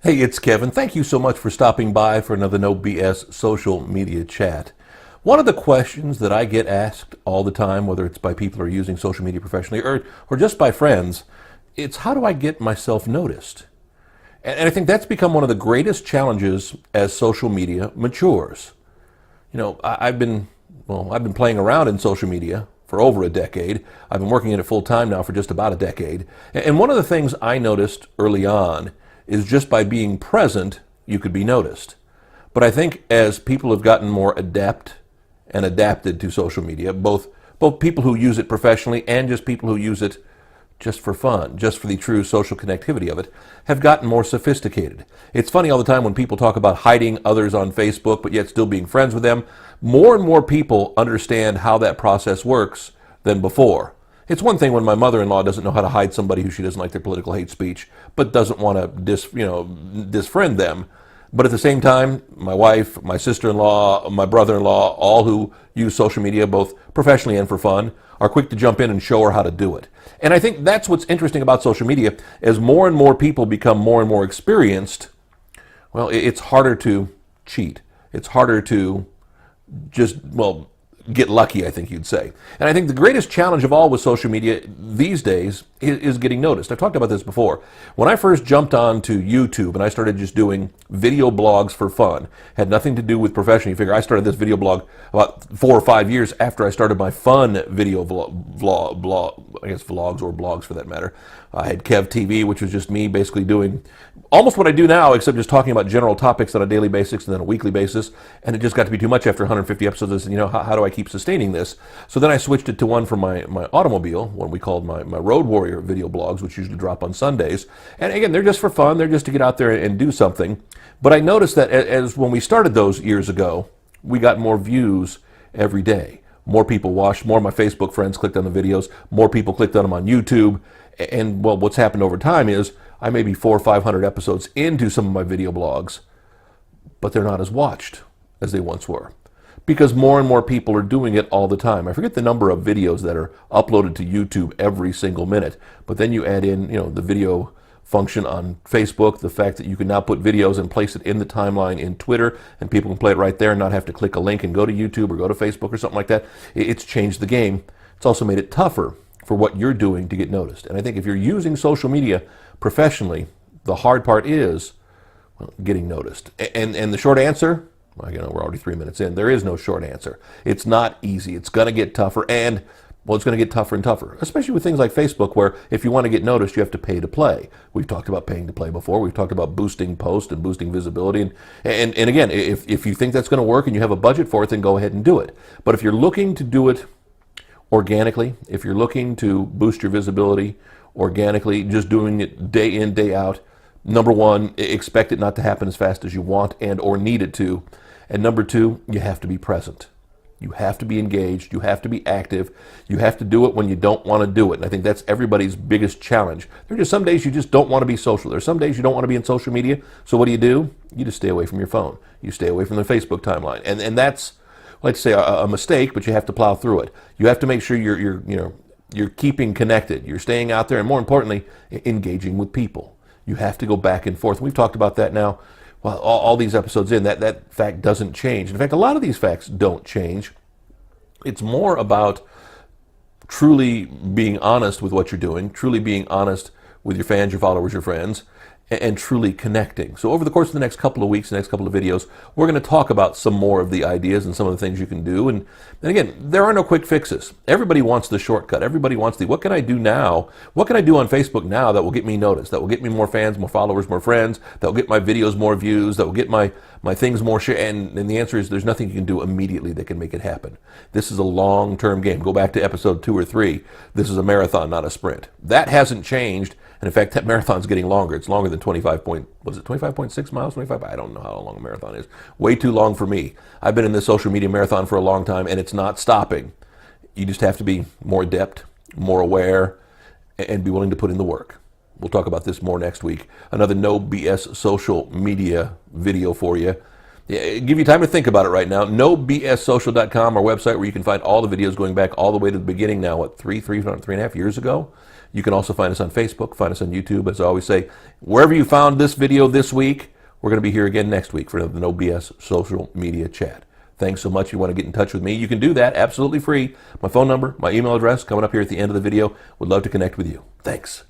Hey, it's Kevin. Thank you so much for stopping by for another No BS social media chat. One of the questions that I get asked all the time, whether it's by people who are using social media professionally or just by friends, it's how do I get myself noticed? And I think that's become one of the greatest challenges as social media matures. I've been playing around in social media for over a decade. I've been working in it full time now for just about a decade. And one of the things I noticed early on is just by being present, you could be noticed. But I think as people have gotten more adept and adapted to social media, both people who use it professionally and just people who use it just for fun, just for the true social connectivity of it, have gotten more sophisticated. It's funny all the time when people talk about hiding others on Facebook, but yet still being friends with them. More and more people understand how that process works than before. It's one thing when my mother-in-law doesn't know how to hide somebody who she doesn't like their political hate speech, but doesn't want to disfriend them. But at the same time, my wife, my sister-in-law, my brother-in-law, all who use social media both professionally and for fun, are quick to jump in and show her how to do it. And I think that's what's interesting about social media. As more and more people become more and more experienced, well, it's harder to cheat. It's harder to get lucky, I think you'd say. And I think the greatest challenge of all with social media these days is getting noticed. I've talked about this before. When I first jumped onto YouTube and I started just doing video blogs for fun, had nothing to do with profession. You figure I started this video blog about 4 or 5 years after I started my fun video vlogs or blogs for that matter. I had Kev TV, which was just me basically doing almost what I do now, except just talking about general topics on a daily basis and then a weekly basis. And it just got to be too much after 150 episodes. I said, how do I keep sustaining this? So then I switched it to one for my automobile, one we called my Road Warrior video blogs, which usually drop on Sundays. And again, they're just for fun. They're just to get out there and do something. But I noticed that as when we started those years ago, we got more views every day. More people watched, more of my Facebook friends clicked on the videos, more people clicked on them on YouTube. And well, what's happened over time is I may be 400 or 500 episodes into some of my video blogs, but they're not as watched as they once were, because more and more people are doing it all the time. I forget the number of videos that are uploaded to YouTube every single minute, but then you add in, the video function on Facebook, the fact that you can now put videos and place it in the timeline in Twitter, and people can play it right there and not have to click a link and go to YouTube or go to Facebook or something like that. It's changed the game. It's also made it tougher for what you're doing to get noticed. And I think if you're using social media professionally, the hard part is getting noticed. And the short answer, we're already 3 minutes in. There is no short answer. It's not easy. It's going to get tougher, and it's going to get tougher and tougher, especially with things like Facebook, where if you want to get noticed, you have to pay to play. We've talked about paying to play before. We've talked about boosting posts and boosting visibility. And again, if you think that's going to work and you have a budget for it, then go ahead and do it. But if you're looking to do it organically, if you're looking to boost your visibility organically, just doing it day in, day out, number one, expect it not to happen as fast as you want and or need it to. And number two, you have to be present. You have to be engaged. You have to be active. You have to do it when you don't want to do it. And I think that's everybody's biggest challenge. There are just some days you just don't want to be social. There's some days you don't want to be in social media. So what do? You just stay away from your phone. You stay away from the Facebook timeline. And that's, let's say, a mistake, but you have to plow through it. You have to make sure you're keeping connected. You're staying out there, and more importantly, engaging with people. You have to go back and forth. We've talked about that now. Well, all these episodes in, that fact doesn't change. In fact, a lot of these facts don't change. It's more about truly being honest with what you're doing, truly being honest with your fans, your followers, your friends, and truly connecting. So over the course of the next couple of weeks, the next couple of videos, we're going to talk about some more of the ideas and some of the things you can do. And again, there are no quick fixes. Everybody wants the shortcut. Everybody wants what can I do now? What can I do on Facebook now that will get me noticed, that will get me more fans, more followers, more friends, that will get my videos more views, that will get my things more share? And the answer is there's nothing you can do immediately that can make it happen. This is a long-term game. Go back to episode 2 or 3. This is a marathon, not a sprint. That hasn't changed. And in fact, that marathon's getting longer. It's longer than 25.6 miles? 25? I don't know how long a marathon is. Way too long for me. I've been in this social media marathon for a long time, and it's not stopping. You just have to be more adept, more aware, and be willing to put in the work. We'll talk about this more next week. Another No BS social media video for you. Give you time to think about it right now. NoBSSocial.com, our website where you can find all the videos going back all the way to the beginning now, three and a half years ago? You can also find us on Facebook, find us on YouTube. As I always say, wherever you found this video this week, we're going to be here again next week for another No BS Social Media Chat. Thanks so much. If you want to get in touch with me, you can do that absolutely free. My phone number, my email address coming up here at the end of the video. Would love to connect with you. Thanks.